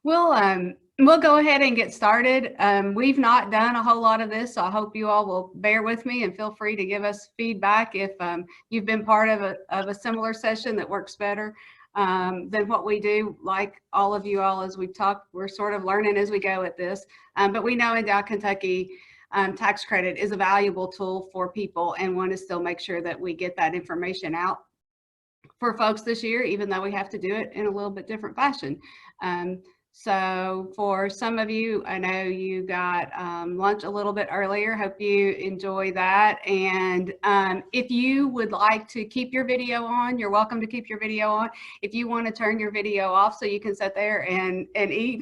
We'll go ahead and get started. We've not done a whole lot of this, so I hope you all will bear with me and feel free to give us feedback if you've been part of a similar session that works better than what we do. Like all of you all, as we've talked, we're sort of learning as we go at this, but we know Endow Kentucky Tax Credit is a valuable tool for people and want to still make sure that we get that information out for folks this year, even though we have to do it in a little bit different fashion. So for some of you, I know you got lunch a little bit earlier. Hope you enjoy that. And if you would like to keep your video on, you're welcome to keep your video on. If you want to turn your video off so you can sit there and eat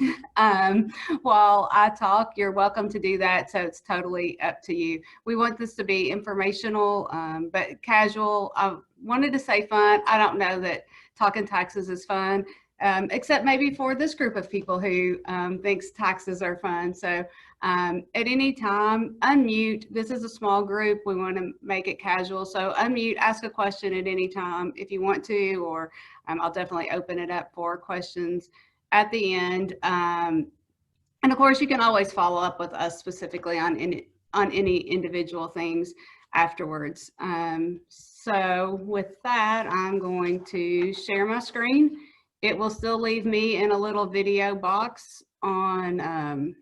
while I talk, you're welcome to do that. So it's totally up to you. We want this to be informational, but casual. I wanted to say fun. I don't know that talking taxes is fun. Except maybe for this group of people who thinks taxes are fun. So at any time, unmute. This is a small group. We want to make it casual. So unmute, ask a question at any time if you want to, or I'll definitely open it up for questions at the end. And of course, you can always follow up with us specifically on any individual things afterwards. So with that, I'm going to share my screen. It will still leave me in a little video box on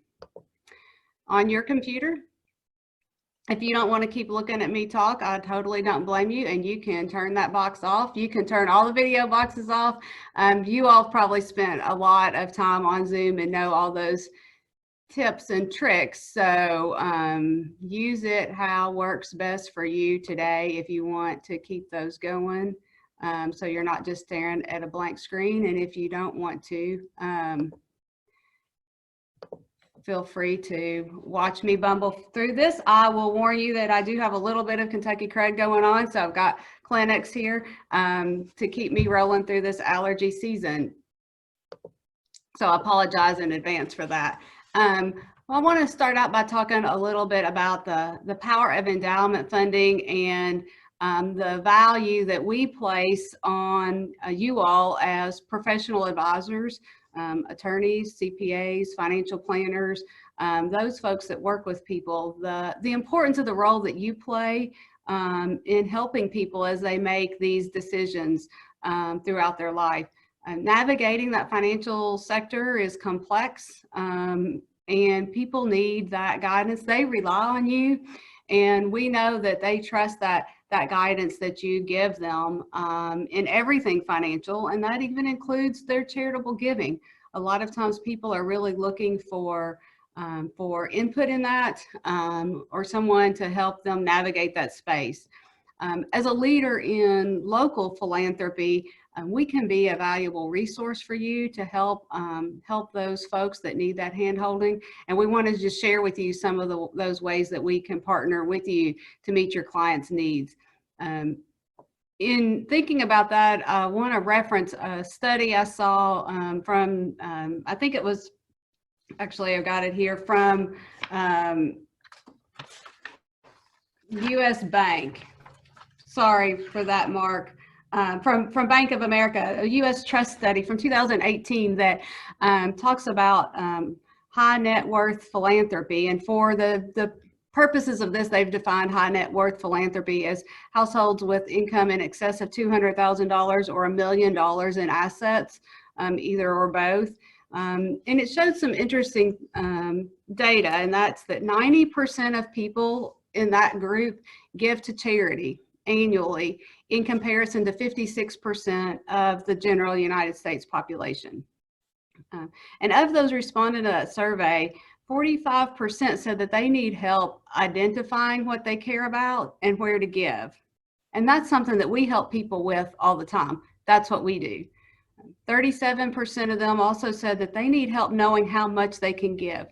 your computer. If you don't want to keep looking at me talk, I totally don't blame you, and you can turn that box off. You can turn all the video boxes off. You all probably spent a lot of time on Zoom and know all those tips and tricks. So use it how works best for you today if you want to keep those going. So you're not just staring at a blank screen. And if you don't want to, feel free to watch me bumble through this. I will warn you that I do have a little bit of Kentucky cred going on. So I've got Kleenex here to keep me rolling through this allergy season. So I apologize in advance for that. Well, I want to start out by talking a little bit about the power of endowment funding and the value that we place on you all as professional advisors, attorneys, CPAs, financial planners, those folks that work with people, the importance of the role that you play in helping people as they make these decisions throughout their life. Navigating that financial sector is complex, and people need that guidance. They rely on you, and we know that they trust that guidance that you give them in everything financial, and that even includes their charitable giving. A lot of times people are really looking for input in that, or someone to help them navigate that space. As a leader in local philanthropy, we can be a valuable resource for you to help those folks that need that hand-holding. And we want to just share with you some of those ways that we can partner with you to meet your clients' needs. In thinking about that, I want to reference a study I saw from, I think it was, actually I've got it here, from US Bank. Sorry for that, Mark. From Bank of America, a U.S. trust study from 2018 that talks about high net worth philanthropy. And for the purposes of this, they've defined high net worth philanthropy as households with income in excess of $200,000 or $1 million in assets, either or both. And it showed some interesting data, and that's that 90% of people in that group give to charity annually, in comparison to 56% of the general United States population. And of those responding to that survey, 45% said that they need help identifying what they care about and where to give. And that's something that we help people with all the time. That's what we do. 37% of them also said that they need help knowing how much they can give.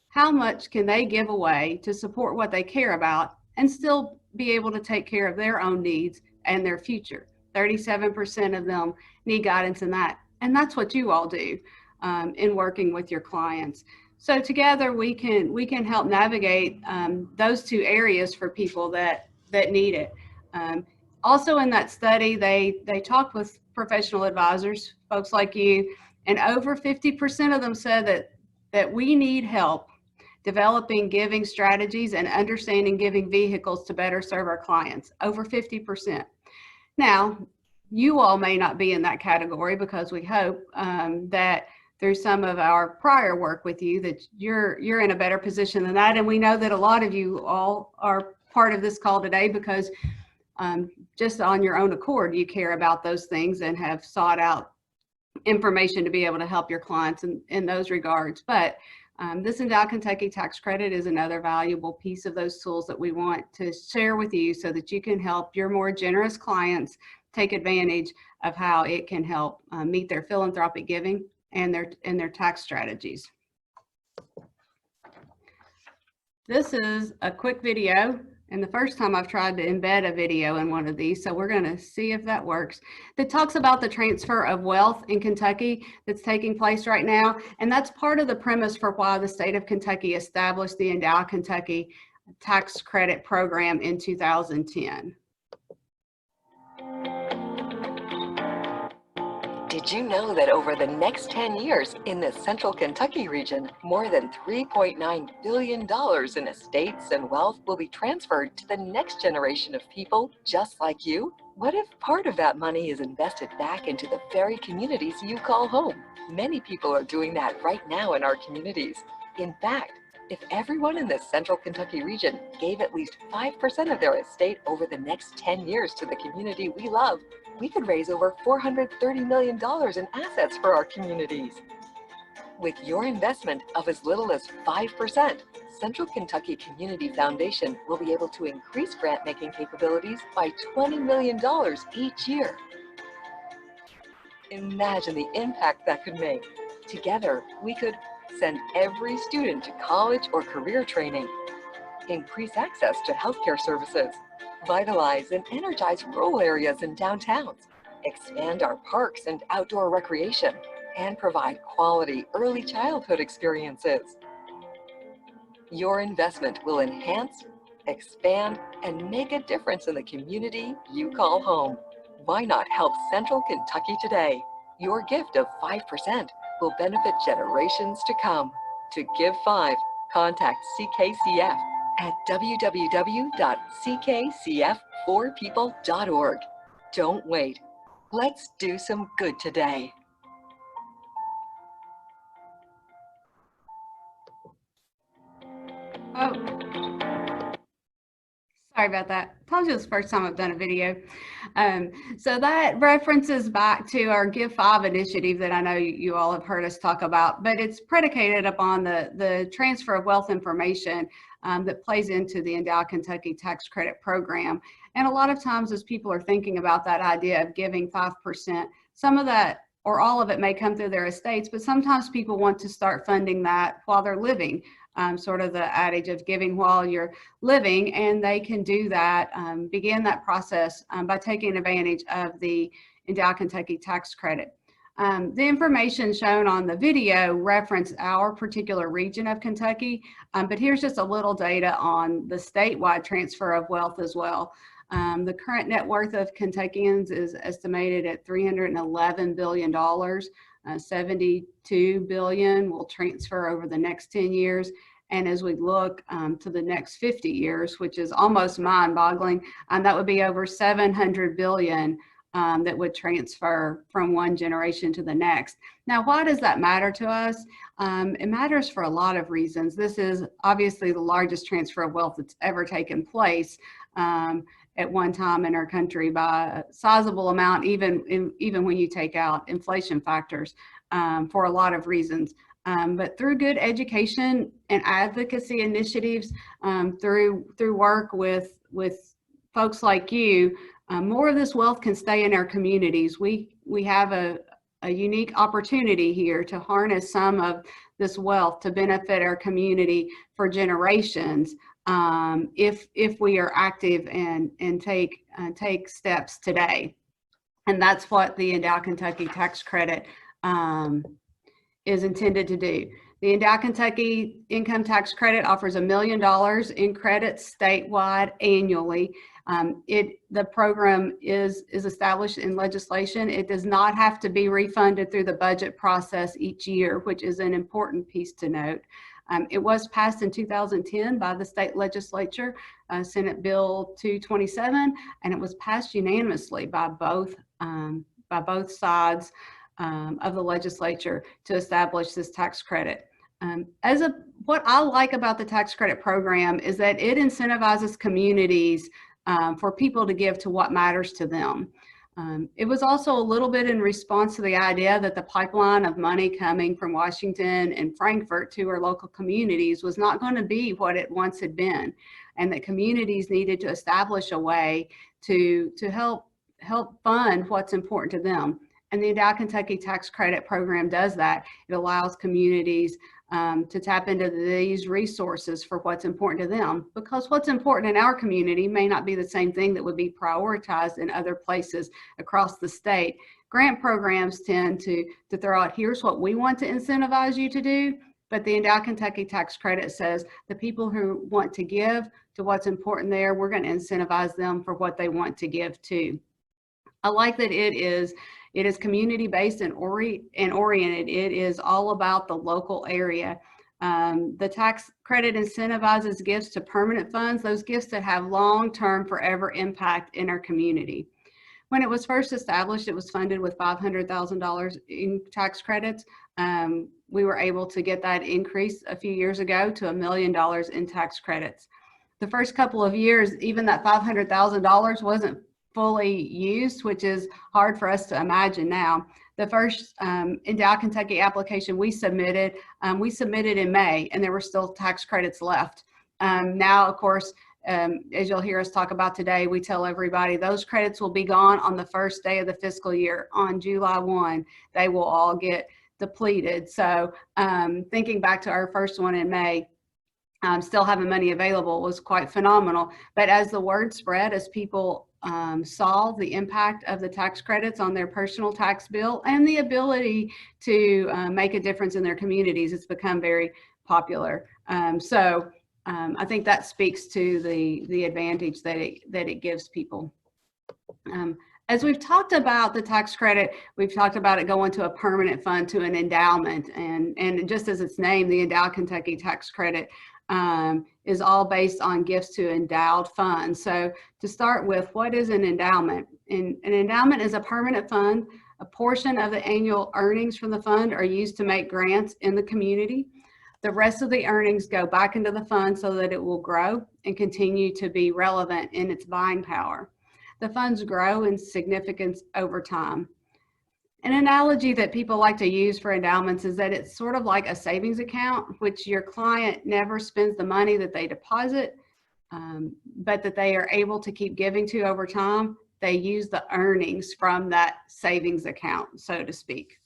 How much can they give away to support what they care about and still be able to take care of their own needs and their future? 37% of them need guidance in that. And that's what you all do in working with your clients. So together we can help navigate those two areas for people that need it. Also in that study, they talked with professional advisors, folks like you, And over 50% of them said that we need help developing giving strategies and understanding giving vehicles to better serve our clients. Over 50%. Now, you all may not be in that category, because we hope that through some of our prior work with you that you're in a better position than that. And we know that a lot of you all are part of this call today because just on your own accord, you care about those things and have sought out information to be able to help your clients in those regards. But this Endow Kentucky Tax Credit is another valuable piece of those tools that we want to share with you so that you can help your more generous clients take advantage of how it can help meet their philanthropic giving and their tax strategies. This is a quick video, and the first time I've tried to embed a video in one of these, so we're going to see if that works. That talks about the transfer of wealth in Kentucky that's taking place right now, and that's part of the premise for why the state of Kentucky established the Endow Kentucky Tax Credit program in 2010. Did you know that over the next 10 years in the central Kentucky region, more than $3.9 billion in estates and wealth will be transferred to the next generation of people just like you? What if part of that money is invested back into the very communities you call home? Many people are doing that right now in our communities. In fact, if everyone in the central Kentucky region gave at least 5% of their estate over the next 10 years to the community we love, we could raise over $430 million in assets for our communities. With your investment of as little as 5%, Central Kentucky Community Foundation will be able to increase grant-making capabilities by $20 million each year. Imagine the impact that could make. Together, we could send every student to college or career training, increase access to healthcare services, vitalize and energize rural areas and downtowns, expand our parks and outdoor recreation, and provide quality early childhood experiences. Your investment will enhance, expand, and make a difference in the community you call home. Why not help Central Kentucky today? Your gift of 5% will benefit generations to come. To give 5, contact CKCF at www.ckcf4people.org. Don't wait. Let's do some good today. Oh, sorry about that. Told you it's the first time I've done a video. So that references back to our Give 5 initiative that I know you all have heard us talk about, but it's predicated upon the transfer of wealth information that plays into the Endow Kentucky Tax Credit program. And a lot of times as people are thinking about that idea of giving 5%, some of that or all of it may come through their estates, but sometimes people want to start funding that while they're living. Sort of the adage of giving while you're living, and they can do that, begin that process by taking advantage of the Endow Kentucky Tax Credit. The information shown on the video reference our particular region of Kentucky, but here's just a little data on the statewide transfer of wealth as well. The current net worth of Kentuckians is estimated at $311 billion. 72 billion will transfer over the next 10 years. And as we look to the next 50 years, which is almost mind-boggling, that would be over 700 billion that would transfer from one generation to the next. Now, why does that matter to us? It matters for a lot of reasons. This is obviously the largest transfer of wealth that's ever taken place at one time in our country by a sizable amount, even when you take out inflation factors, for a lot of reasons. But through good education and advocacy initiatives, through work with folks like you, more of this wealth can stay in our communities. We have a unique opportunity here to harness some of this wealth to benefit our community for generations, if we are active and take steps today. And that's what the Endow Kentucky Tax Credit is intended to do. The Endow Kentucky Income Tax Credit offers $1 million in credits statewide annually. The program is established in legislation. It does not have to be refunded through the budget process each year, which is an important piece to note. It was passed in 2010 by the state legislature, Senate Bill 227, and it was passed unanimously by both sides of the legislature to establish this tax credit. What I like about the tax credit program is that it incentivizes communities for people to give to what matters to them. It was also a little bit in response to the idea that the pipeline of money coming from Washington and Frankfurt to our local communities was not going to be what it once had been, and that communities needed to establish a way to help fund what's important to them. And the Endow Kentucky Tax Credit Program does that. It allows communities to tap into these resources for what's important to them, because what's important in our community may not be the same thing that would be prioritized in other places across the state. Grant programs tend to throw out, here's what we want to incentivize you to do, but the Endow Kentucky Tax Credit says the people who want to give to what's important there, we're going to incentivize them for what they want to give to. I like that it is community-based and oriented. It is all about the local area. The tax credit incentivizes gifts to permanent funds, those gifts that have long-term, forever impact in our community. When it was first established, it was funded with $500,000 in tax credits. We were able to get that increase a few years ago to $1 million in tax credits. The first couple of years, even that $500,000 wasn't fully used, which is hard for us to imagine now. The first Endow Kentucky application we submitted in May, and there were still tax credits left. Now, of course, as you'll hear us talk about today, we tell everybody those credits will be gone on the first day of the fiscal year. On July 1, they will all get depleted. So thinking back to our first one in May, still having money available was quite phenomenal. But as the word spread, as people saw the impact of the tax credits on their personal tax bill and the ability to make a difference in their communities, it's become very popular. I think that speaks to the advantage that it gives people. As we've talked about the tax credit, we've talked about it going to a permanent fund, to an endowment, and just as its name, the Endow Kentucky Tax Credit is all based on gifts to endowed funds. So to start with, what is an endowment? An endowment is a permanent fund. A portion of the annual earnings from the fund are used to make grants in the community. The rest of the earnings go back into the fund so that it will grow and continue to be relevant in its buying power. The funds grow in significance over time. An analogy that people like to use for endowments is that it's sort of like a savings account, which your client never spends the money that they deposit, but that they are able to keep giving to over time. They use the earnings from that savings account, so to speak.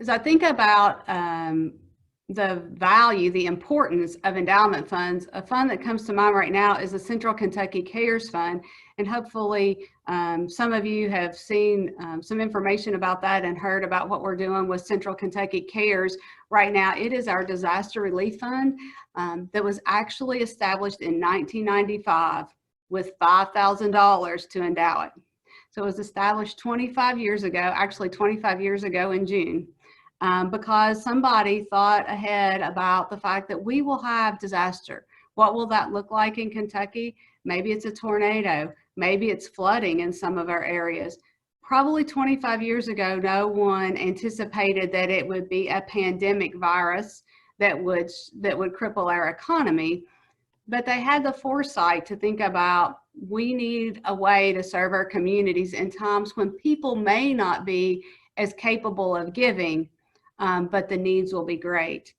As I think about the value, the importance of endowment funds, a fund that comes to mind right now is the Central Kentucky Cares Fund. And hopefully some of you have seen some information about that and heard about what we're doing with Central Kentucky Cares right now. It is our disaster relief fund that was actually established in 1995 with $5,000 to endow it. So it was established 25 years ago, actually 25 years ago in June. Because somebody thought ahead about the fact that we will have disaster. What will that look like in Kentucky? Maybe it's a tornado. Maybe it's flooding in some of our areas. Probably 25 years ago, no one anticipated that it would be a pandemic virus that would cripple our economy. But they had the foresight to think about, we need a way to serve our communities in times when people may not be as capable of giving, but the needs will be great.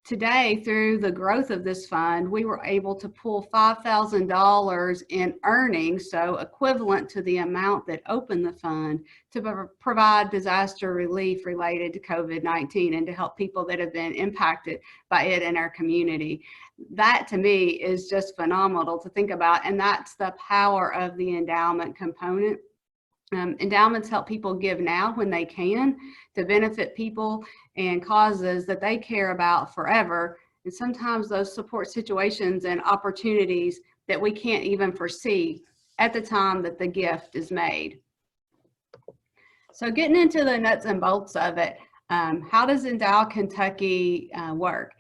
Today, through the growth of this fund, we were able to pull $5,000 in earnings, so equivalent to the amount that opened the fund, to provide disaster relief related to COVID-19 and to help people that have been impacted by it in our community. That to me is just phenomenal to think about, and that's the power of the endowment component. Endowments help people give now when they can to benefit people and causes that they care about forever. And sometimes those support situations and opportunities that we can't even foresee at the time that the gift is made. So getting into the nuts and bolts of it, how does Endow Kentucky work?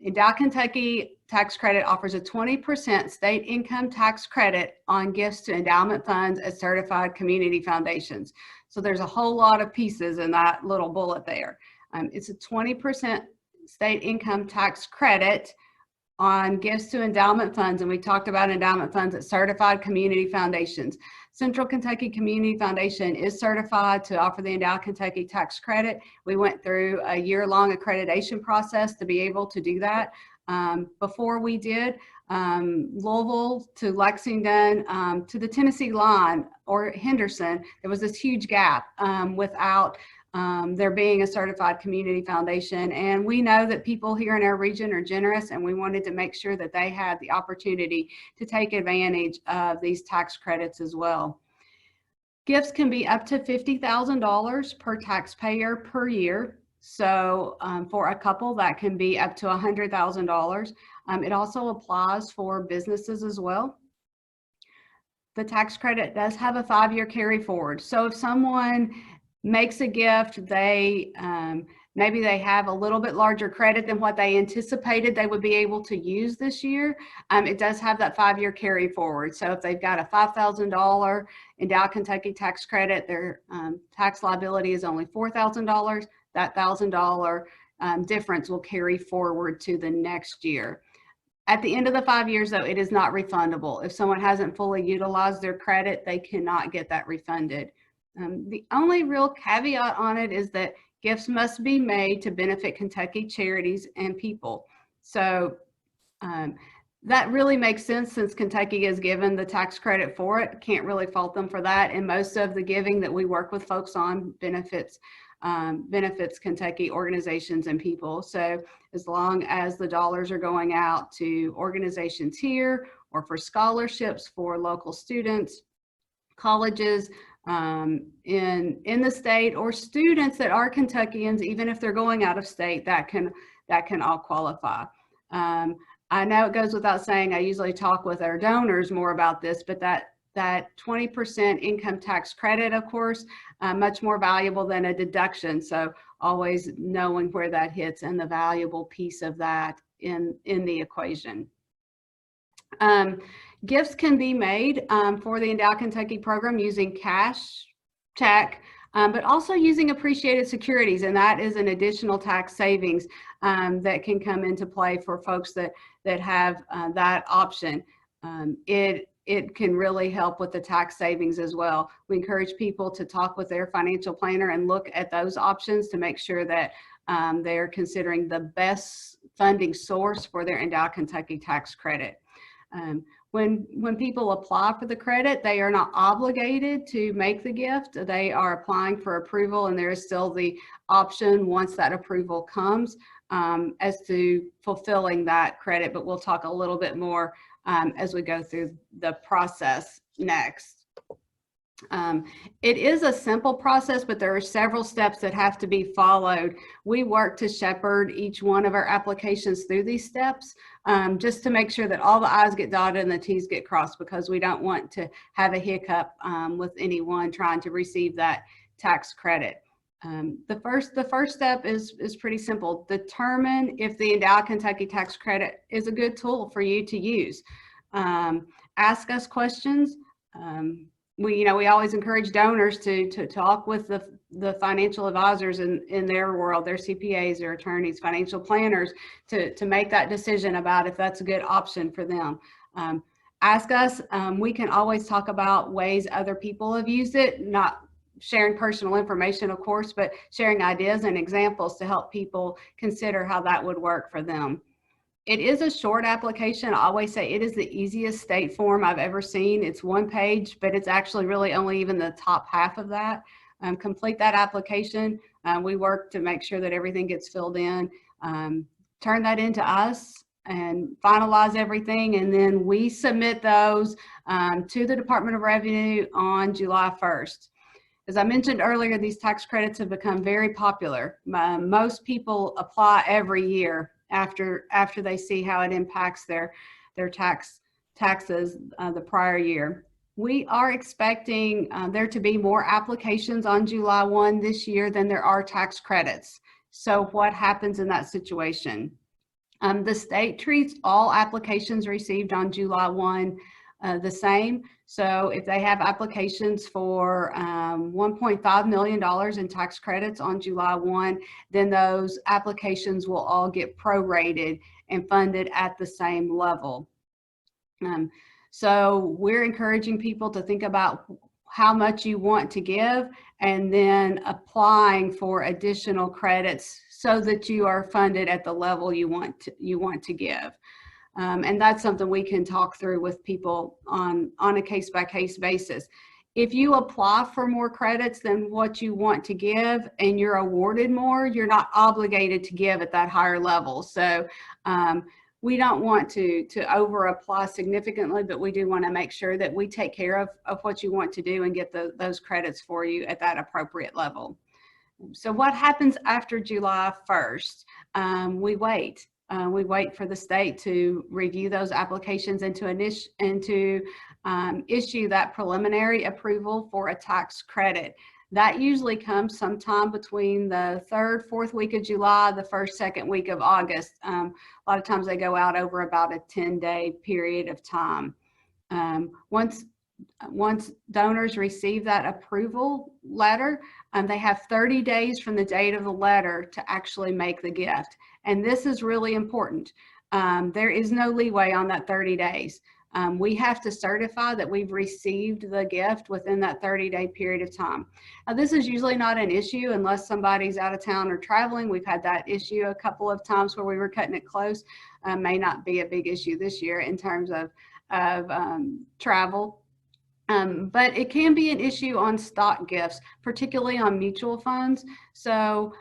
Endow Kentucky Tax Credit offers a 20% state income tax credit on gifts to endowment funds at certified community foundations. So there's a whole lot of pieces in that little bullet there. It's a 20% state income tax credit on gifts to endowment funds, and we talked about endowment funds at certified community foundations. Central Kentucky Community Foundation is certified to offer the Endow Kentucky Tax Credit. We went through a year-long accreditation process to be able to do that. Before we did, Louisville to Lexington to the Tennessee line or Henderson, there was this huge gap without there being a certified community foundation. And we know that people here in our region are generous, and we wanted to make sure that they had the opportunity to take advantage of these tax credits as well. Gifts can be up to $50,000 per taxpayer per year. So for a couple, that can be up to $100,000. It also applies for businesses as well. The tax credit does have a 5-year carry forward. So if someone makes a gift, they maybe they have a little bit larger credit than what they anticipated they would be able to use this year, it does have that 5-year carry forward. So if they've got a $5,000 Endow Kentucky tax credit, their tax liability is only $4,000. That $1,000 difference will carry forward to the next year. At the end of the 5 years, though, it is not refundable. If someone hasn't fully utilized their credit, they cannot get that refunded. The only real caveat on it is that gifts must be made to benefit Kentucky charities and people. So that really makes sense since Kentucky is given the tax credit for it. Can't really fault them for that. And most of the giving that we work with folks on benefits Kentucky organizations and people. So as long as the dollars are going out to organizations here or for scholarships for local students, colleges, in the state, or students that are Kentuckians, even if they're going out of state, that can all qualify. I know it goes without saying, I usually talk with our donors more about this, but that 20% income tax credit, of course, much more valuable than a deduction. So always knowing where that hits and the valuable piece of that in the equation. Gifts can be made for the Endow Kentucky program using cash, check, but also using appreciated securities, and that is an additional tax savings that can come into play for folks that have that option. It can really help with the tax savings as well. We encourage people to talk with their financial planner and look at those options to make sure that they're considering the best funding source for their Endow Kentucky tax credit. When people apply for the credit, they are not obligated to make the gift. They are applying for approval, and there is still the option once that approval comes as to fulfilling that credit, but we'll talk a little bit more as we go through the process next. It is a simple process, but there are several steps that have to be followed. We work to shepherd each one of our applications through these steps just to make sure that all the I's get dotted and the T's get crossed, because we don't want to have a hiccup with anyone trying to receive that tax credit. The first step is pretty simple. Determine if the Endow Kentucky tax credit is a good tool for you to use. Ask us questions. We always encourage donors to talk with the financial advisors in their world, their CPAs, their attorneys, financial planners, to make that decision about if that's a good option for them. Ask us. We can always talk about ways other people have used it, not sharing personal information, of course, but sharing ideas and examples to help people consider how that would work for them. It is a short application. I always say it is the easiest state form I've ever seen. It's one page, but it's actually really only even the top half of that. Complete that application. We work to make sure that everything gets filled in. Turn that into us and finalize everything, and then we submit those to the Department of Revenue on July 1st. As I mentioned earlier, these tax credits have become very popular. Most people apply every year after they see how it impacts their taxes the prior year. We are expecting there to be more applications on July 1 this year than there are tax credits. So what happens in that situation? The state treats all applications received on July 1 the same. So if they have applications for $1.5 million in tax credits on July 1, then those applications will all get prorated and funded at the same level. So we're encouraging people to think about how much you want to give and then applying for additional credits so that you are funded at the level you want to give. And that's something we can talk through with people on a case-by-case basis. If you apply for more credits than what you want to give and you're awarded more, you're not obligated to give at that higher level. So we don't want to over apply significantly, but we do want to make sure that we take care of what you want to do and get those credits for you at that appropriate level. So what happens after July 1st? We wait. We wait for the state to review those applications and to issue that preliminary approval for a tax credit. That usually comes sometime between the 3rd, 4th week of July, the 1st, 2nd week of August. A lot of times they go out over about a 10-day period of time. Once donors receive that approval letter, they have 30 days from the date of the letter to actually make the gift. And this is really important. There is no leeway on that 30 days. We have to certify that we've received the gift within that 30-day period of time. Now, this is usually not an issue unless somebody's out of town or traveling. We've had that issue a couple of times where we were cutting it close. May not be a big issue this year in terms of travel. But it can be an issue on stock gifts, particularly on mutual funds. So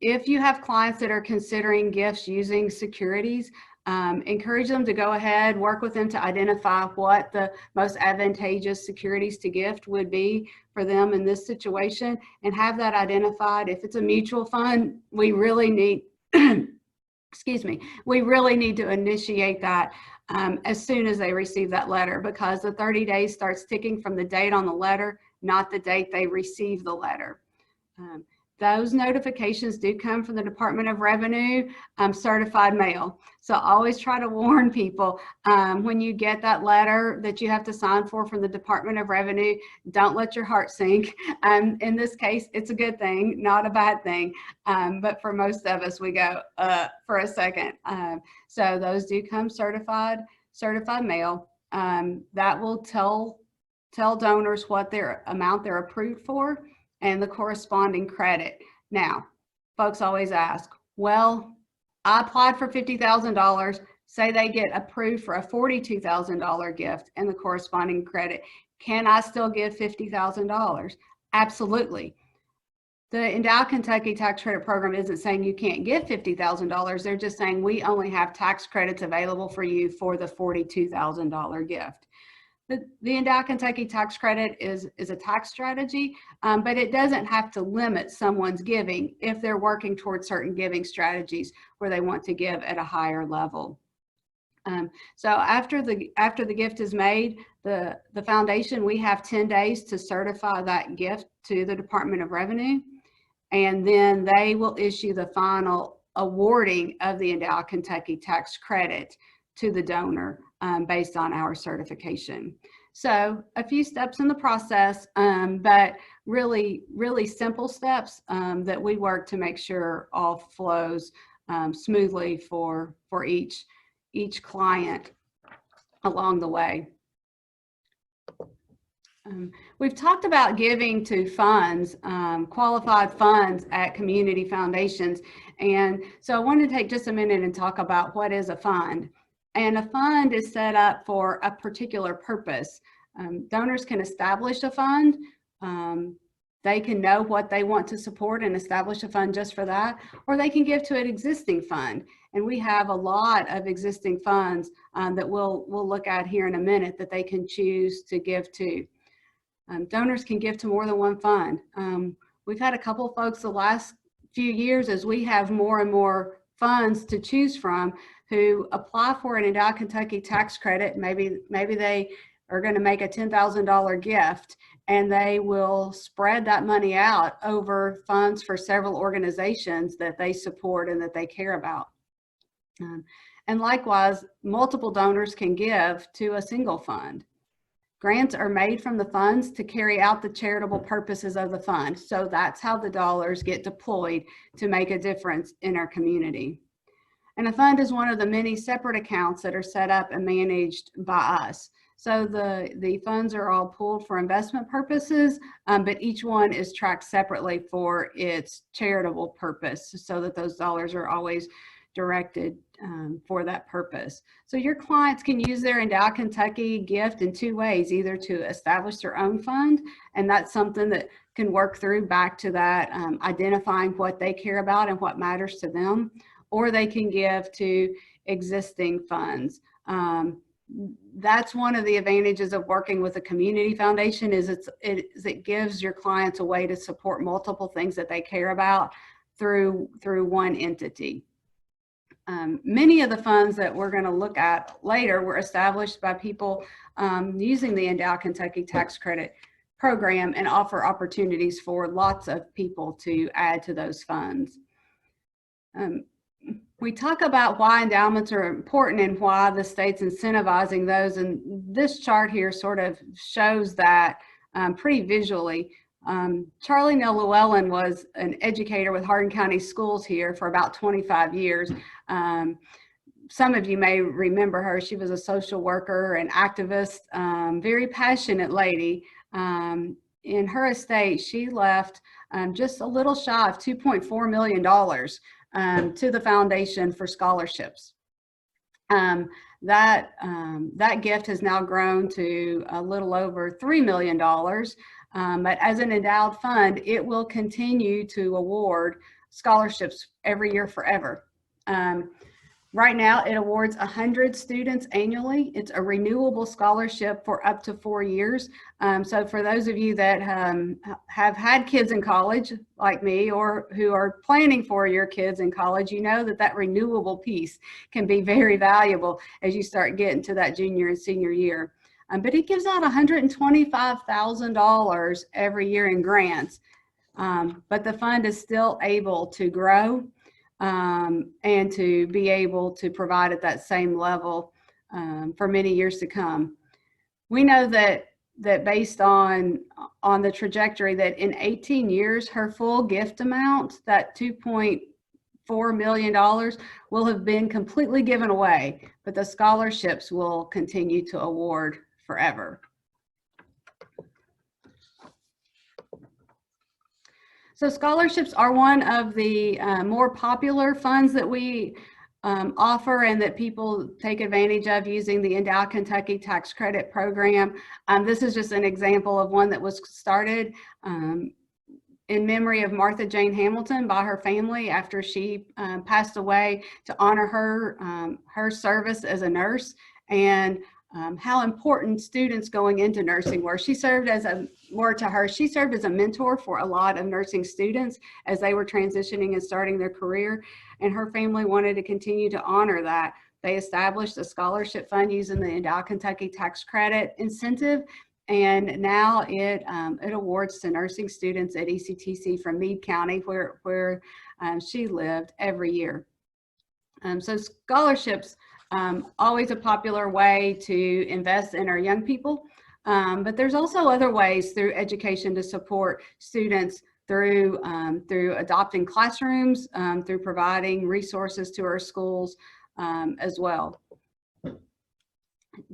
if you have clients that are considering gifts using securities, encourage them to go ahead, work with them to identify what the most advantageous securities to gift would be for them in this situation and have that identified. If it's a mutual fund, we really need, excuse me, we really need to initiate that as soon as they receive that letter, because the 30 days starts ticking from the date on the letter, not the date they receive the letter. Those notifications do come from the Department of Revenue certified mail. So always try to warn people when you get that letter that you have to sign for from the Department of Revenue, don't let your heart sink. In this case, it's a good thing, not a bad thing. But for most of us, we go, for a second. So those do come certified mail. That will tell donors what their amount they're approved for and the corresponding credit. Now, folks always ask, well, I applied for $50,000, say they get approved for a $42,000 gift and the corresponding credit. Can I still give $50,000? Absolutely. The Endow Kentucky Tax Credit Program isn't saying you can't give $50,000. They're just saying we only have tax credits available for you for the $42,000 gift. The Endow Kentucky Tax Credit is a tax strategy, but it doesn't have to limit someone's giving if they're working towards certain giving strategies where they want to give at a higher level. So after the gift is made, the foundation, we have 10 days to certify that gift to the Department of Revenue, and then they will issue the final awarding of the Endow Kentucky Tax Credit to the donor based on our certification. So a few steps in the process, but really, really simple steps that we work to make sure all flows smoothly for each client along the way. We've talked about giving to funds, qualified funds at community foundations. And so I wanted to take just a minute and talk about what is a fund. And a fund is set up for a particular purpose. Donors can establish a fund. They can know what they want to support and establish a fund just for that, or they can give to an existing fund. And we have a lot of existing funds that we'll look at here in a minute that they can choose to give to. Donors can give to more than one fund. We've had a couple folks the last few years, as we have more and more funds to choose from, who apply for an Endow Kentucky tax credit. Maybe they are going to make a $10,000 gift, and they will spread that money out over funds for several organizations that they support and that they care about. And likewise, multiple donors can give to a single fund. Grants are made from the funds to carry out the charitable purposes of the fund. So that's how the dollars get deployed to make a difference in our community. And a fund is one of the many separate accounts that are set up and managed by us. So the funds are all pooled for investment purposes, but each one is tracked separately for its charitable purpose, so that those dollars are always directed for that purpose. So your clients can use their Endow Kentucky gift in two ways: either to establish their own fund, and that's something that can work through back to that identifying what they care about and what matters to them, or they can give to existing funds. That's one of the advantages of working with a community foundation, is it gives your clients a way to support multiple things that they care about through one entity. Many of the funds that we're going to look at later were established by people using the Endow Kentucky Tax Credit program, and offer opportunities for lots of people to add to those funds. We talk about why endowments are important and why the state's incentivizing those, and this chart here sort of shows that pretty visually. Charlie Nell Llewellyn was an educator with Hardin County Schools here for about 25 years. Some of you may remember her. She was a social worker and activist, very passionate lady. In her estate, she left just a little shy of $2.4 million to the foundation for scholarships. That gift has now grown to a little over $3 million. But as an endowed fund, it will continue to award scholarships every year forever. Right now, it awards 100 students annually. It's a renewable scholarship for up to 4 years. So for those of you that have had kids in college, like me, or who are planning for your kids in college, you know that renewable piece can be very valuable as you start getting to that junior and senior year. But it gives out $125,000 every year in grants. But the fund is still able to grow and to be able to provide at that same level for many years to come. We know that based on the trajectory, that in 18 years, her full gift amount, that $2.4 million, will have been completely given away, but the scholarships will continue to award forever. So scholarships are one of the more popular funds that we offer and that people take advantage of using the Endow Kentucky Tax Credit program. This is just an example of one that was started in memory of Martha Jane Hamilton by her family after she passed away, to honor her service as a nurse, and how important students going into nursing were. She served as she served as a mentor for a lot of nursing students as they were transitioning and starting their career, and her family wanted to continue to honor that. They established a scholarship fund using the Endow Kentucky Tax Credit incentive, and now it awards to nursing students at ECTC from Meade County, where she lived, every year. So scholarships, always a popular way to invest in our young people. But there's also other ways through education to support students through adopting classrooms, through providing resources to our schools as well.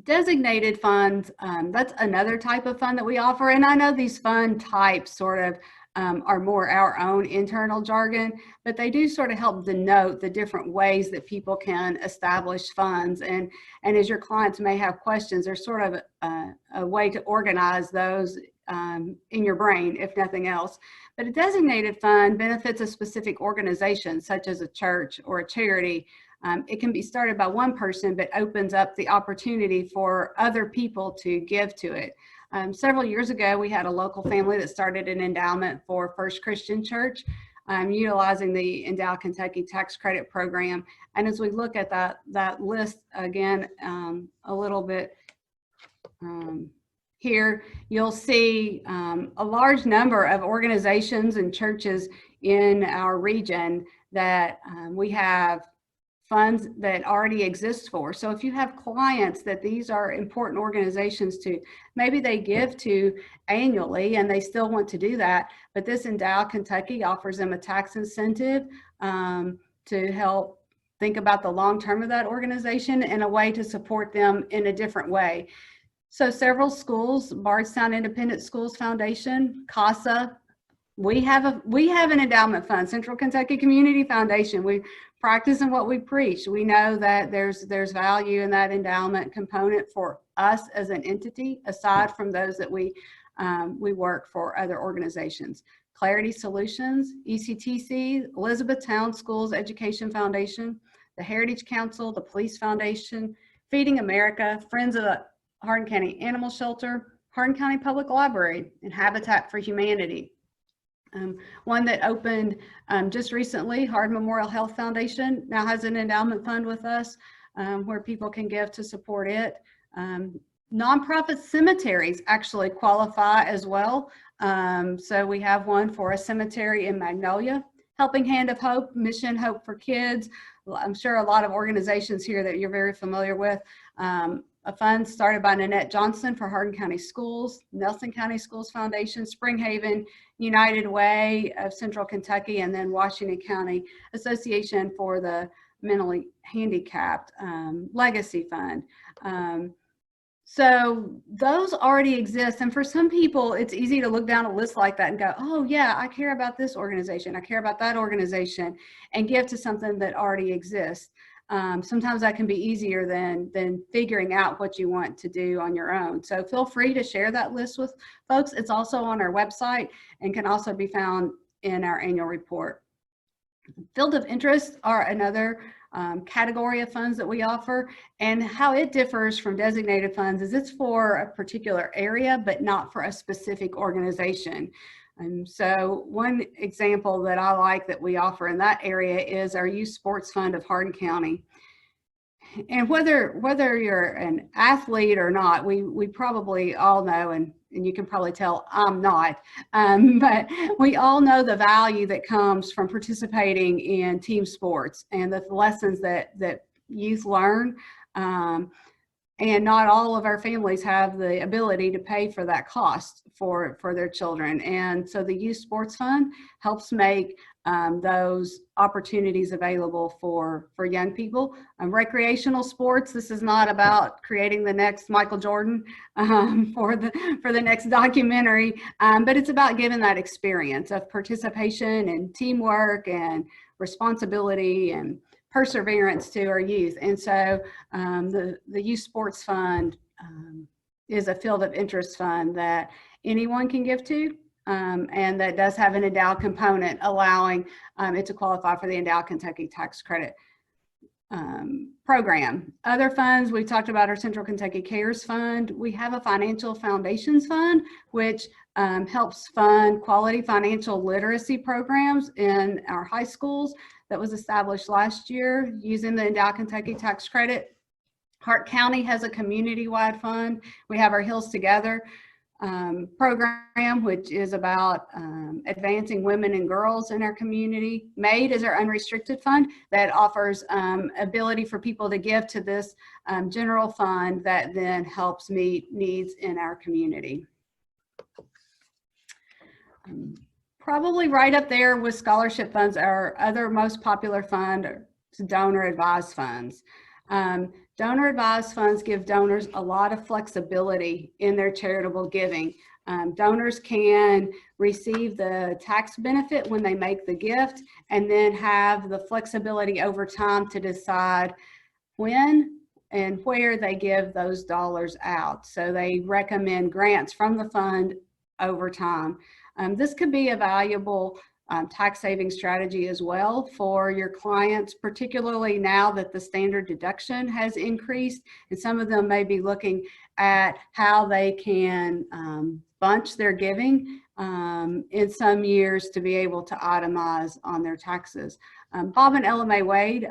Designated funds, that's another type of fund that we offer. And I know these fund types sort of are more our own internal jargon, but they do sort of help denote the different ways that people can establish funds. And as your clients may have questions, there's sort of a way to organize those in your brain, if nothing else. But a designated fund benefits a specific organization, such as a church or a charity. It can be started by one person, but opens up the opportunity for other people to give to it. Several years ago, we had a local family that started an endowment for First Christian Church, utilizing the Endow Kentucky Tax Credit program. And as we look at that list again, a little bit here, you'll see a large number of organizations and churches in our region that we have funds that already exist for. So if you have clients that these are important organizations to, maybe they give to annually and they still want to do that, but this Endow Kentucky offers them a tax incentive to help think about the long term of that organization and a way to support them in a different way. So several schools, Bardstown Independent Schools Foundation, CASA, we have an endowment fund, Central Kentucky Community Foundation. We practice in what we preach. We know that there's value in that endowment component for us as an entity, aside from those that we work for other organizations. Clarity Solutions, ECTC, Elizabethtown Schools Education Foundation, the Heritage Council, the Police Foundation, Feeding America, Friends of the Hardin County Animal Shelter, Hardin County Public Library, and Habitat for Humanity. One that opened just recently, Hardin Memorial Health Foundation, now has an endowment fund with us where people can give to support it. Nonprofit cemeteries actually qualify as well. So we have one for a cemetery in Magnolia, Helping Hand of Hope, Mission Hope for Kids. I'm sure a lot of organizations here that you're very familiar with. A fund started by Nanette Johnson for Hardin County Schools, Nelson County Schools Foundation, Springhaven, United Way of Central Kentucky, and then Washington County Association for the Mentally Handicapped, Legacy Fund. So those already exist. And for some people, it's easy to look down a list like that and go, oh yeah, I care about this organization, I care about that organization, and give to something that already exists. Sometimes that can be easier than figuring out what you want to do on your own. So feel free to share that list with folks. It's also on our website and can also be found in our annual report. Field of interest are another category of funds that we offer, and how it differs from designated funds is it's for a particular area, but not for a specific organization. And so one example that I like that we offer in that area is our Youth Sports Fund of Hardin County. And whether you're an athlete or not, we probably all know, and you can probably tell I'm not, but we all know the value that comes from participating in team sports and the lessons that youth learn. And not all of our families have the ability to pay for that cost for their children. And so the Youth Sports Fund helps make those opportunities available for young people. Recreational sports, this is not about creating the next Michael Jordan for the next documentary, but it's about giving that experience of participation and teamwork and responsibility and perseverance to our youth. And so the Youth Sports Fund is a field of interest fund that anyone can give to, and that does have an Endow component, allowing it to qualify for the Endow Kentucky Tax Credit program. Other funds, we talked about our Central Kentucky Cares Fund. We have a Financial Foundations Fund, which helps fund quality financial literacy programs in our high schools. That was established last year using the Endow Kentucky Tax Credit. Hart County has a community-wide fund. We have our Hills Together program, which is about advancing women and girls in our community. MAID is our unrestricted fund that offers ability for people to give to this general fund that then helps meet needs in our community. Probably right up there with scholarship funds, our other most popular fund are donor advised funds. Donor advised funds give donors a lot of flexibility in their charitable giving. Donors can receive the tax benefit when they make the gift, and then have the flexibility over time to decide when and where they give those dollars out. So they recommend grants from the fund over time. This could be a valuable tax saving strategy as well for your clients, particularly now that the standard deduction has increased, and some of them may be looking at how they can bunch their giving in some years to be able to itemize on their taxes. Bob and Ella Mae Wade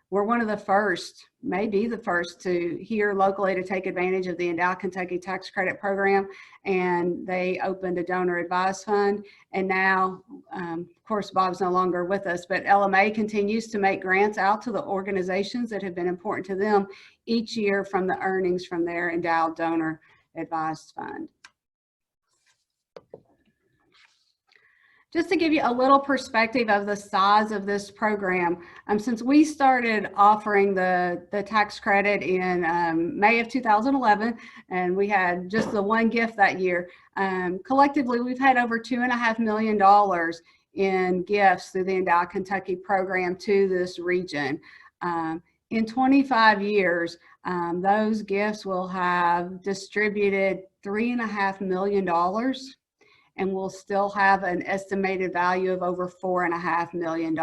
were one of the first, maybe the first, to here locally to take advantage of the Endow Kentucky Tax Credit program, and they opened a donor advised fund. And now, of course, Bob's no longer with us, but Ella Mae continues to make grants out to the organizations that have been important to them each year from the earnings from their endowed donor advised fund. Just to give you a little perspective of the size of this program, since we started offering the tax credit in May of 2011, and we had just the one gift that year, collectively we've had over $2.5 million in gifts through the Endow Kentucky program to this region. In 25 years, those gifts will have distributed $3.5 million, and we'll still have an estimated value of over $4.5 million.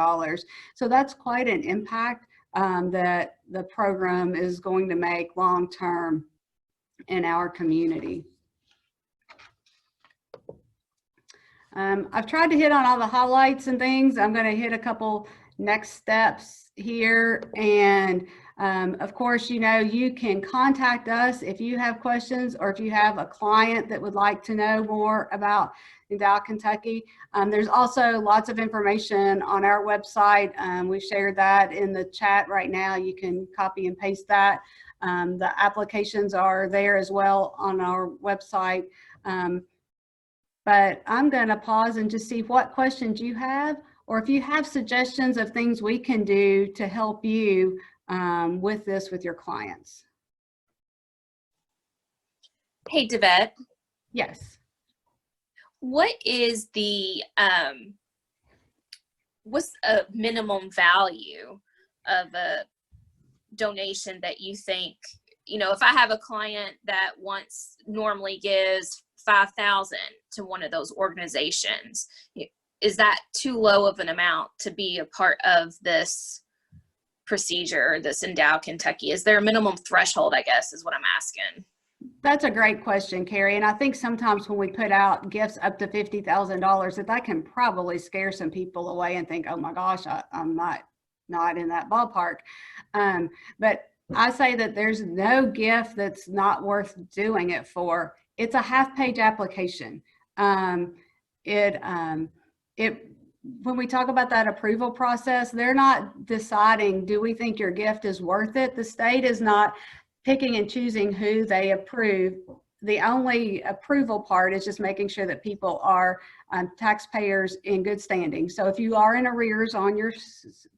So that's quite an impact that the program is going to make long-term in our community. I've tried to hit on all the highlights and things. I'm going to hit a couple next steps here. And of course, you know, you can contact us if you have questions or if you have a client that would like to know more about Endow Kentucky. There's also lots of information on our website. We've shared that in the chat right now. You can copy and paste that. The applications are there as well on our website. But I'm going to pause and just see what questions you have, or if you have suggestions of things we can do to help you with this with your clients. Hey, Devette. Yes. What is the, what's a minimum value of a donation that you think, you know, if I have a client that normally gives $5,000 to one of those organizations, is that too low of an amount to be a part of this procedure, this Endow Kentucky? Is there a minimum threshold, I guess, is what I'm asking? That's a great question, Carrie. And I think sometimes when we put out gifts up to $50,000, that can probably scare some people away and think, oh my gosh, I'm not in that ballpark. But I say that there's no gift that's not worth doing it for. It's a half-page application. When we talk about that approval process, they're not deciding, do we think your gift is worth it? The state is not picking and choosing who they approve. The only approval part is just making sure that people are taxpayers in good standing. So if you are in arrears on your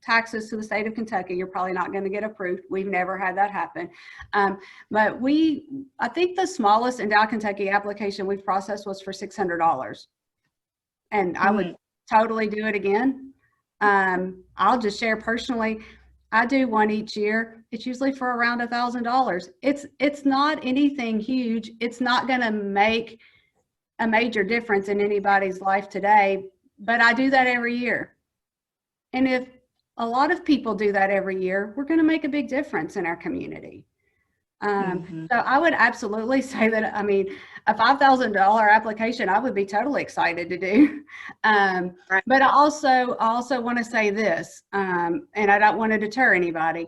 taxes to the state of Kentucky, you're probably not going to get approved. We've never had that happen. But I think the smallest Endow Kentucky application we've processed was for $600. And I would totally do it again. I'll just share personally, I do one each year. It's usually for around $1,000. It's not anything huge. It's not going to make a major difference in anybody's life today, but I do that every year. And if a lot of people do that every year, we're going to make a big difference in our community. So I would absolutely say that, I mean, a $5,000 application, I would be totally excited to do. Right. But I also want to say this, and I don't want to deter anybody.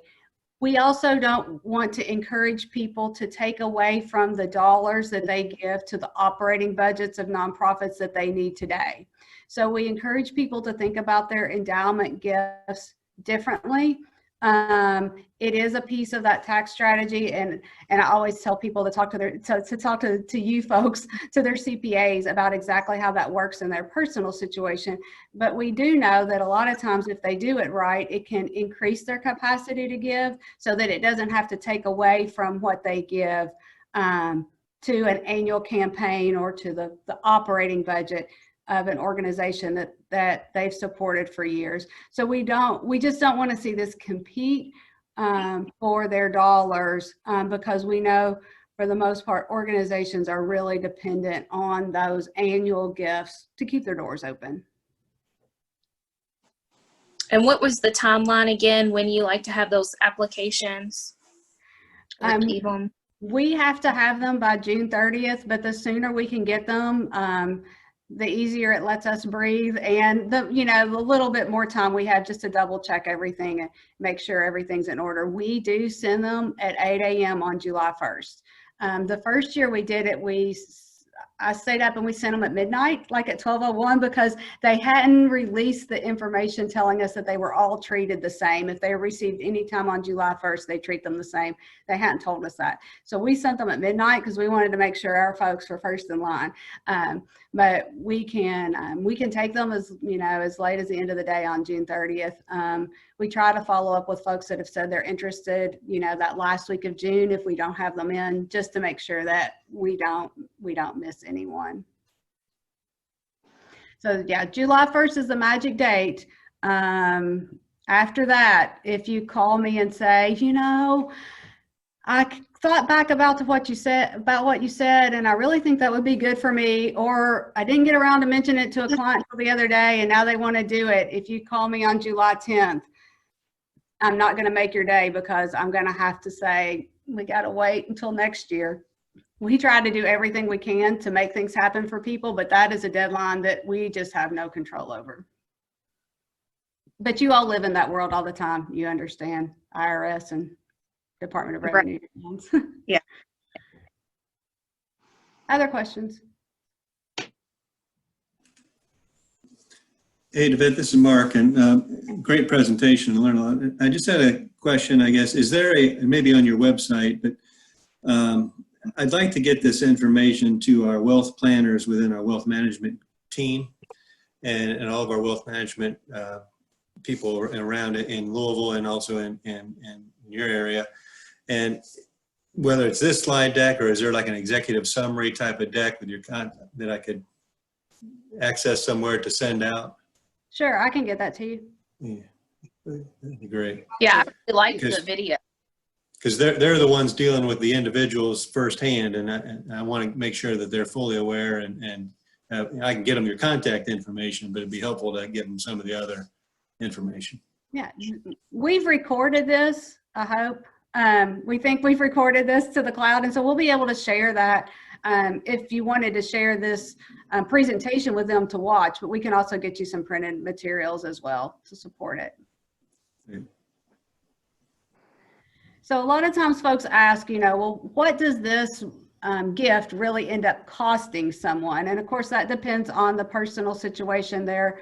We also don't want to encourage people to take away from the dollars that they give to the operating budgets of nonprofits that they need today. So we encourage people to think about their endowment gifts differently. It is a piece of that tax strategy, and I always tell people to talk to you folks, to their CPAs about exactly how that works in their personal situation. But we do know that a lot of times if they do it right, it can increase their capacity to give so that it doesn't have to take away from what they give to an annual campaign or to the operating budget of an organization that they've supported for years. So we just don't want to see this compete for their dollars because we know for the most part, organizations are really dependent on those annual gifts to keep their doors open. And what was the timeline again when you like to have those applications? Receive them? We have to have them by June 30th, but the sooner we can get them, the easier it lets us breathe, and the little bit more time we have just to double check everything and make sure everything's in order. We do send them at 8 a.m. on July 1st. The first year we did it, I stayed up and we sent them at midnight, like at 12:01, because they hadn't released the information telling us that they were all treated the same. If they were received any time on July 1st, they treat them the same. They hadn't told us that. So we sent them at midnight because we wanted to make sure our folks were first in line. But we can take them as late as the end of the day on June 30th. We try to follow up with folks that have said they're interested, that last week of June, if we don't have them in, just to make sure that we don't miss anyone. So yeah, July 1st is the magic date. After that, if you call me and say, I thought back about what you said, and I really think that would be good for me, or I didn't get around to mention it to a client until the other day and now they want to do it. If you call me on July 10th, I'm not going to make your day, because I'm going to have to say, we got to wait until next year. We try to do everything we can to make things happen for people, but that is a deadline that we just have no control over. But you all live in that world all the time. You understand IRS and Department of Revenue. Right. Yeah. Other questions? Hey, David, this is Mark, and great presentation. I learned a lot. I just had a question, I guess. Is there maybe on your website, but I'd like to get this information to our wealth planners within our wealth management team and all of our wealth management people around in Louisville and also in your area. And whether it's this slide deck, or is there like an executive summary type of deck with your content that I could access somewhere to send out? Sure, I can get that to you. Yeah, that'd be great. Yeah, I really liked the video. Because they're the ones dealing with the individuals firsthand, and I want to make sure that they're fully aware, and I can get them your contact information, but it'd be helpful to give them some of the other information. Yeah, we've recorded this, I hope. We think we've recorded this to the cloud, and so we'll be able to share that if you wanted to share this presentation with them to watch, but we can also get you some printed materials as well to support it. Okay. So a lot of times folks ask, well, what does this gift really end up costing someone? And of course that depends on the personal situation, their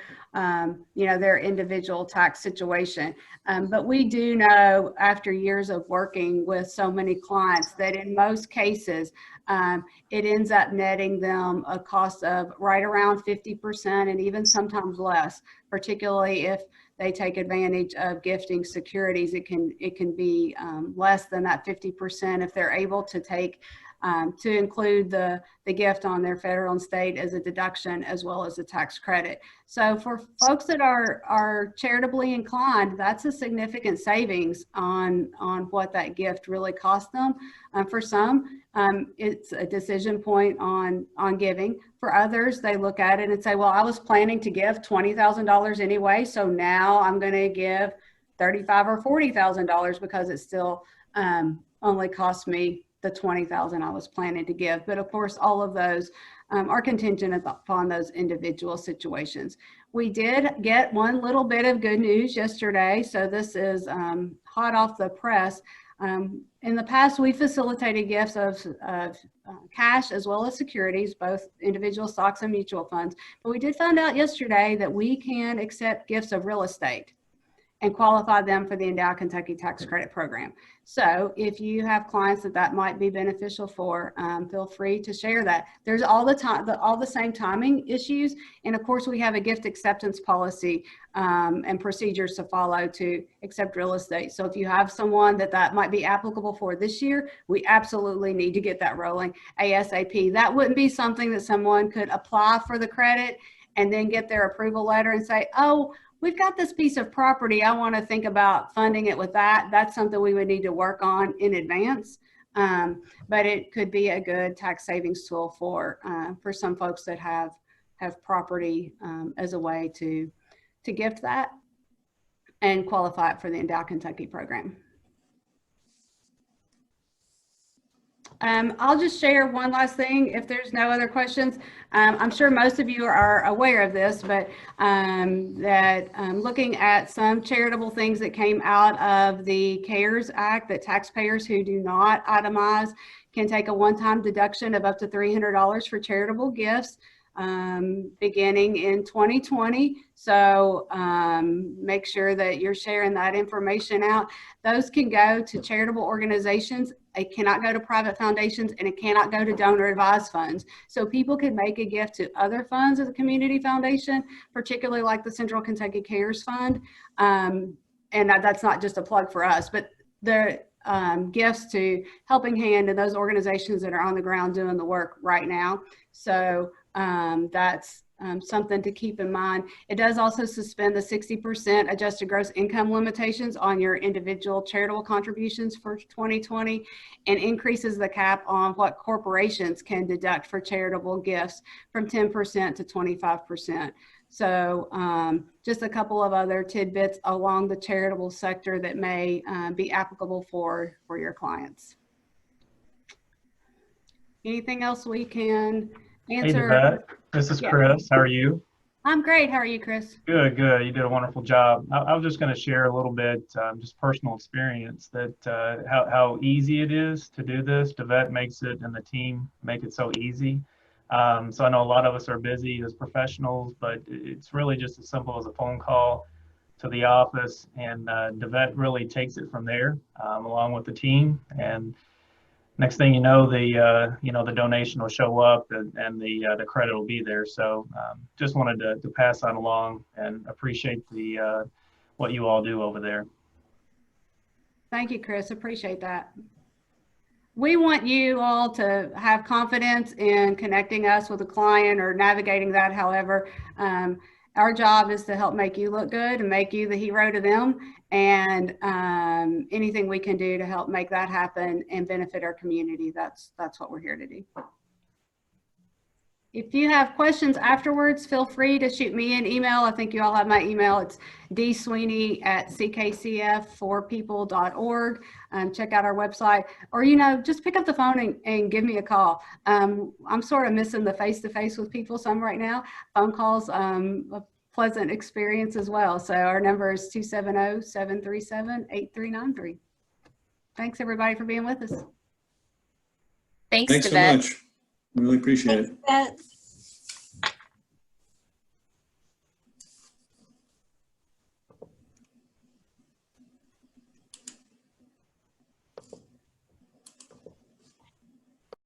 individual tax situation. But we do know, after years of working with so many clients, that in most cases, it ends up netting them a cost of right around 50%, and even sometimes less, particularly if they take advantage of gifting securities. It can be less than that 50% if they're able to take to include the gift on their federal and state as a deduction, as well as a tax credit. So for folks that are charitably inclined, that's a significant savings on what that gift really cost them. For some, it's a decision point on giving. For others, they look at it and say, well, I was planning to give $20,000 anyway, so now I'm going to give $35,000 or $40,000 because it still only cost me the $20,000 I was planning to give. But of course, all of those are contingent upon those individual situations. We did get one little bit of good news yesterday. So this is hot off the press. In the past, we facilitated gifts of cash as well as securities, both individual stocks and mutual funds. But we did find out yesterday that we can accept gifts of real estate and qualify them for the Endow Kentucky Tax Credit program. So if you have clients that might be beneficial for, feel free to share that. There's all the same timing issues. And of course, we have a gift acceptance policy and procedures to follow to accept real estate. So if you have someone that might be applicable for this year, we absolutely need to get that rolling ASAP. That wouldn't be something that someone could apply for the credit and then get their approval letter and say, oh, we've got this piece of property, I want to think about funding it with that. That's something we would need to work on in advance. But it could be a good tax savings tool for some folks that have property as a way to gift that. and qualify for the Endow Kentucky program. I'll just share one last thing if there's no other questions. I'm sure most of you are aware of this, but looking at some charitable things that came out of the CARES Act, that taxpayers who do not itemize can take a one-time deduction of up to $300 for charitable gifts beginning in 2020. So make sure that you're sharing that information out. Those can go to charitable organizations. It cannot go to private foundations, and it cannot go to donor advised funds. So people can make a gift to other funds of the community foundation, particularly like the Central Kentucky CARES Fund. And that's not just a plug for us, but the gifts to Helping Hand and those organizations that are on the ground doing the work right now. So that's something to keep in mind. It does also suspend the 60% adjusted gross income limitations on your individual charitable contributions for 2020 and increases the cap on what corporations can deduct for charitable gifts from 10% to 25%. So just a couple of other tidbits along the charitable sector that may be applicable for your clients. Anything else we can answer? Hey, Yvette. This is Chris. How are you? I'm great. How are you, Chris? Good, good. You did a wonderful job. I was just going to share a little bit, just personal experience that how easy it is to do this. Yvette makes it, and the team make it so easy. So I know a lot of us are busy as professionals, but it's really just as simple as a phone call to the office, and Yvette really takes it from there, along with the team. And next thing you know, the donation will show up, and the credit will be there. So just wanted to pass that along and appreciate what you all do over there. Thank you, Chris. Appreciate that. We want you all to have confidence in connecting us with a client or navigating that. However, our job is to help make you look good and make you the hero to them. And anything we can do to help make that happen and benefit our community, that's what we're here to do. If you have questions afterwards, feel free to shoot me an email. I think you all have my email. It's dsweeney@ckcf4people.org. Check out our website, or, just pick up the phone and give me a call. I'm sort of missing the face-to-face with people some right now. Phone calls, a pleasant experience as well. So our number is 270-737-8393. Thanks everybody for being with us. Thanks so Yvette. much. Really appreciate it. Thanks, Yvette.